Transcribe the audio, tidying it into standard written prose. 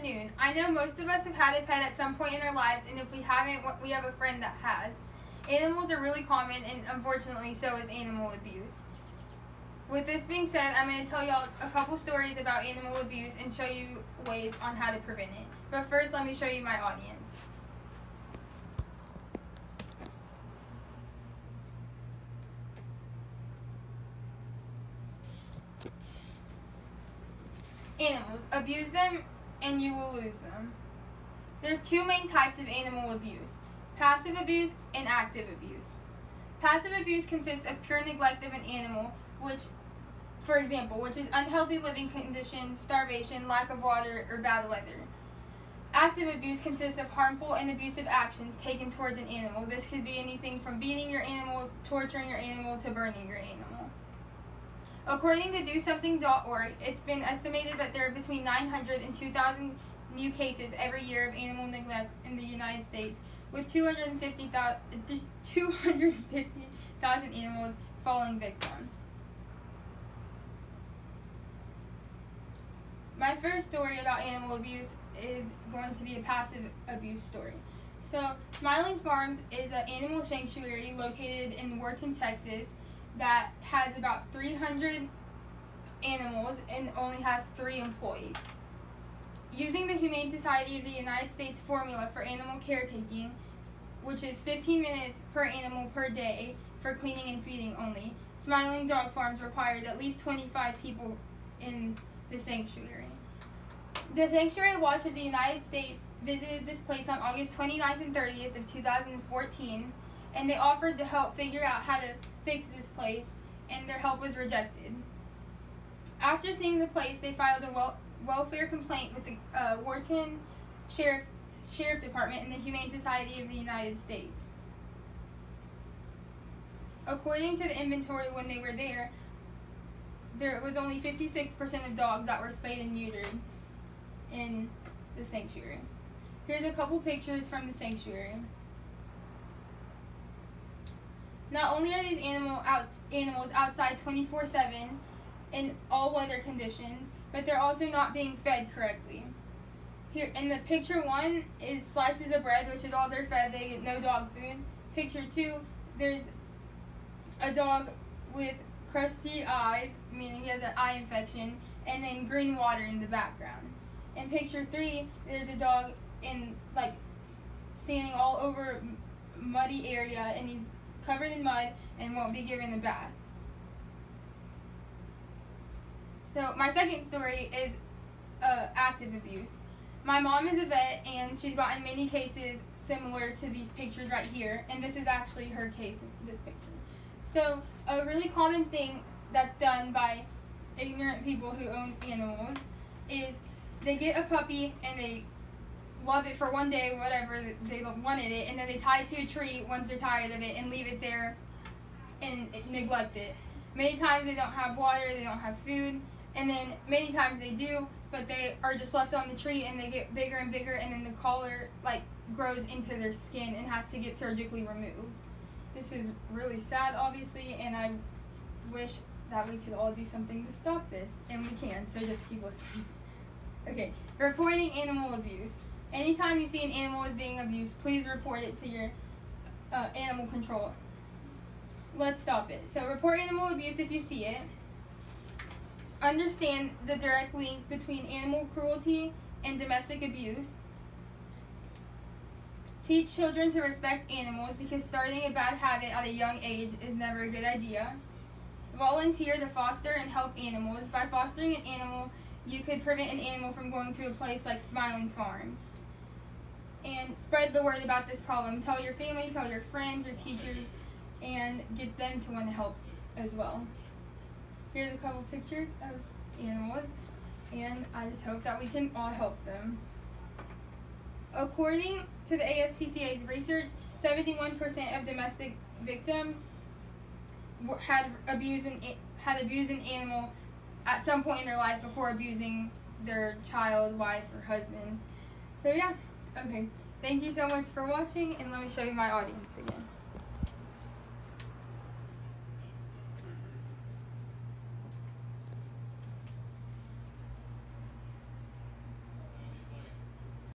afternoon. I know most of us have had a pet at some point in our lives, and if we haven't, we have a friend that has. Animals are really common, and unfortunately so is animal abuse. With this being said, I'm going to tell y'all a couple stories about animal abuse and show you ways on how to prevent it. But first, let me show you my audience. Animals. Abuse them and you will lose them. There's two main types of animal abuse: passive abuse and active abuse. Passive abuse consists of pure neglect of an animal, which is unhealthy living conditions, starvation, lack of water, or bad weather. Active abuse consists of harmful and abusive actions taken towards an animal. This could be anything from beating your animal, torturing your animal, to burning your animal. According to DoSomething.org, it's been estimated that there are between 900 and 2,000 new cases every year of animal neglect in the United States, with 250,000 animals falling victim. My first story about animal abuse is going to be a passive abuse story. So, Smiling Farms is an animal sanctuary located in Wharton, Texas, that has about 300 animals and only has 3 employees. Using the Humane Society of the United States formula for animal caretaking, which is 15 minutes per animal per day for cleaning and feeding only, Smiling Dog Farms requires at least 25 people in the sanctuary. The Sanctuary Watch of the United States visited this place on August 29th and 30th of 2014, and they offered to help figure out how to fix this place, and their help was rejected. After seeing the place, they filed a welfare complaint with the Wharton Sheriff Department and the Humane Society of the United States. According to the inventory when they were there was only 56% of dogs that were spayed and neutered in the sanctuary. Here's a couple pictures from the sanctuary. Not only are these animals outside 24/7 in all weather conditions, but they're also not being fed correctly. Here in the picture 1 is slices of bread, which is all they're fed. They get no dog food. Picture 2, there's a dog with crusty eyes, meaning he has an eye infection, and then green water in the background. In picture 3, there's a dog standing all over muddy area, and he's covered in mud and won't be given a bath. So my second story is active abuse. My mom is a vet, and she's gotten many cases similar to these pictures right here, and this is actually her case in this picture. So a really common thing that's done by ignorant people who own animals is they get a puppy and they love it for one day, whatever, they wanted it, and then they tie it to a tree once they're tired of it and leave it there and neglect it. Many times they don't have water, they don't have food, and then many times they do, but they are just left on the tree and they get bigger and bigger, and then the collar grows into their skin and has to get surgically removed. This is really sad, obviously, and I wish that we could all do something to stop this, and we can, so just keep listening. Okay, reporting animal abuse. Anytime you see an animal is being abused, please report it to your animal control. Let's stop it. So report animal abuse if you see it. Understand the direct link between animal cruelty and domestic abuse. Teach children to respect animals, because starting a bad habit at a young age is never a good idea. Volunteer to foster and help animals. By fostering an animal, you could prevent an animal from going to a place like Smiling Farms. And spread the word about this problem. Tell your family, tell your friends, your teachers, and get them to want to help as well. Here's a couple pictures of animals, and I just hope that we can all help them. According to the ASPCA's research, 71% of domestic victims had abused an animal at some point in their life before abusing their child, wife, or husband. So yeah, okay. Thank you so much for watching, and let me show you my audience again.